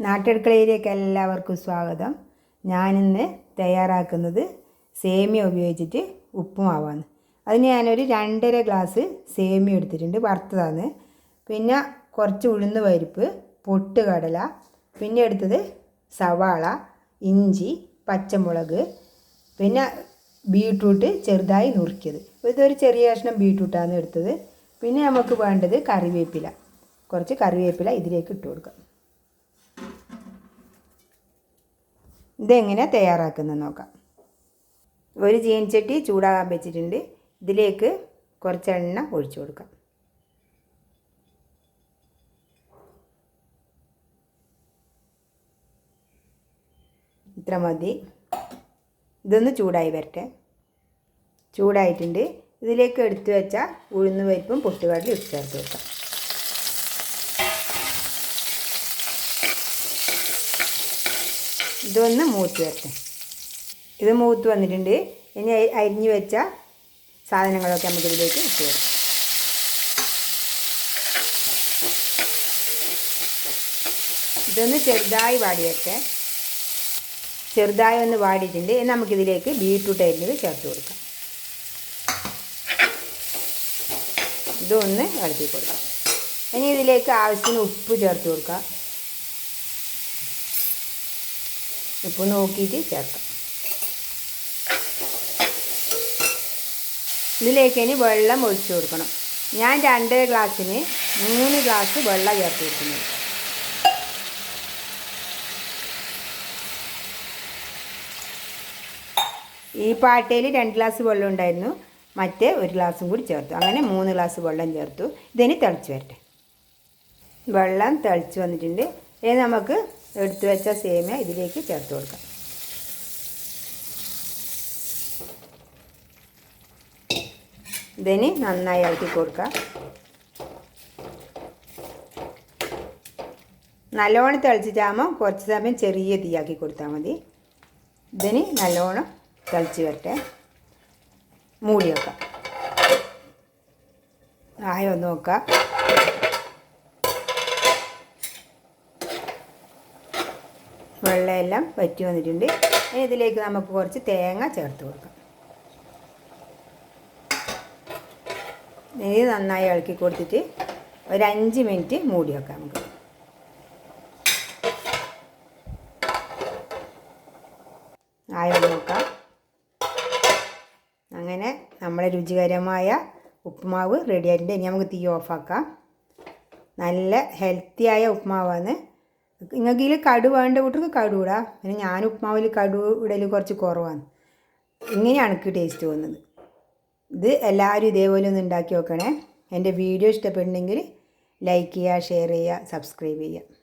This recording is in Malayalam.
നാട്ടടുക്കളയിലേക്ക് എല്ലാവർക്കും സ്വാഗതം. ഞാനിന്ന് തയ്യാറാക്കുന്നത് സേമിയ ഉപയോഗിച്ചിട്ട് ഉപ്പുമാവാണ്. അതിന് ഞാനൊരു 2.5 ഗ്ലാസ് സേമിയ എടുത്തിട്ടുണ്ട്, വറുത്തതാണ്. പിന്നെ കുറച്ച് ഉഴുന്ന് പരിപ്പ്, പൊട്ടുകടല, പിന്നെ എടുത്തത് സവാള, ഇഞ്ചി, പച്ചമുളക്, പിന്നെ ബീട്രൂട്ട് ചെറുതായി നുറുക്കിയത്. ഇതൊരു ചെറിയ കഷ്ണം ബീട്രൂട്ടാണ് എടുത്തത്. പിന്നെ നമുക്ക് വേണ്ടത് കറിവേപ്പില, കുറച്ച് കറിവേപ്പില ഇതിലേക്ക് ഇട്ട് കൊടുക്കാം. ഇതെങ്ങനെ തയ്യാറാക്കുന്നത് നോക്കാം. ഒരു ചീനച്ചട്ടി ചൂടാകാൻ വെച്ചിട്ടുണ്ട്. ഇതിലേക്ക് കുറച്ച് എണ്ണ ഒഴിച്ചു കൊടുക്കാം. ഇത്ര മതി. ഇതൊന്ന് ചൂടായി വരട്ടെ. ചൂടായിട്ടുണ്ട്. ഇതിലേക്ക് എടുത്തു വെച്ച ഉഴുന്ന് പരിപ്പും പൊട്ടുകടലയും ഇട്ട് ചേർത്ത് വെക്കാം. ഇതൊന്ന് മൂത്ത് വരട്ടെ. ഇത് മൂത്ത് വന്നിട്ടുണ്ട്. ഇനി അരിഞ്ഞു വെച്ച സാധനങ്ങളൊക്കെ നമുക്ക് ഇതിലേക്ക് ഇട്ട് കൊടുക്കാം. ഇതൊന്ന് ചെറുതായി വാടി വരട്ടെ. ചെറുതായി ഒന്ന് വാടിയിട്ടുണ്ട്. നമുക്കിതിലേക്ക് ബീട്രൂട്ട് അരിഞ്ഞത് ചേർത്ത് കൊടുക്കാം. ഇതൊന്ന് ഇളക്കി കൊടുക്കാം. ഇനി ഇതിലേക്ക് ആവശ്യത്തിന് ഉപ്പ് ചേർത്ത് കൊടുക്കാം. ഉപ്പ് നോക്കിയിട്ട് ചേർക്കാം. ഇതിലേക്ക് ഇനി വെള്ളം ഒഴിച്ചു കൊടുക്കണം. ഞാൻ 2 ഗ്ലാസ്സിന് 3 ഗ്ലാസ് വെള്ളം ചേർത്ത് കൊടുക്കുന്നത്. ഈ പാട്ടയിൽ 2 ഗ്ലാസ് വെള്ളം ഉണ്ടായിരുന്നു, മറ്റേ 1 ഗ്ലാസും കൂടി ചേർത്തു. അങ്ങനെ 3 ഗ്ലാസ് വെള്ളം ചേർത്തു. ഇതിനി തിളച്ച് വരട്ടെ. വെള്ളം തിളച്ച് വന്നിട്ടുണ്ട്. ഇനി നമുക്ക് എടുത്തു വെച്ച സേമിയ ഇതിലേക്ക് ചേർത്ത് കൊടുക്കാം. ഇതിന് നന്നായി ഇളക്കി കൊടുക്കാം. നല്ലോണം തിളച്ചിട്ടാകുമ്പോൾ കുറച്ച് സമയം ചെറിയ തീയാക്കി കൊടുത്താൽ മതി. ഇതിന് നല്ലോണം തിളച്ച് വരട്ടെ. മൂടി വെക്കാം. ആയോ നോക്കാം. വെള്ളമെല്ലാം വറ്റി വന്നിട്ടുണ്ട്. ഇനി ഇതിലേക്ക് നമുക്ക് കുറച്ച് തേങ്ങ ചേർത്ത് കൊടുക്കാം. ഇത് നന്നായി ഇളക്കി കൊടുത്തിട്ട് ഒരു 5 മിനിറ്റ് മൂടി വെക്കാം. നമുക്ക് ആയോ നോക്കാം. അങ്ങനെ നമ്മുടെ രുചികരമായ ഉപ്പുമാവ് റെഡി ആയിട്ടുണ്ട്. ഇനി നമുക്ക് തീ ഓഫാക്കാം. നല്ല ഹെൽത്തിയായ ഉപ്പുമാവാണ്. നിങ്ങൾക്ക് ഇതിൽ കടു വേണ്ട കൂട്ടർക്ക് കടു ഇടാം. പിന്നെ ഞാൻ ഉപ്പുമാവിൽ കടു ഇടൽ കുറച്ച് കുറവാണ്. ഇങ്ങനെയാണ് എനിക്ക് ടേസ്റ്റ് തോന്നുന്നത്. ഇത് എല്ലാവരും ഇതേപോലെ ഒന്ന് ഉണ്ടാക്കി നോക്കണേ. എൻ്റെ വീഡിയോ ഇഷ്ടപ്പെടുന്നെങ്കിൽ ലൈക്ക് ചെയ്യുക, ഷെയർ ചെയ്യുക, സബ്സ്ക്രൈബ് ചെയ്യുക.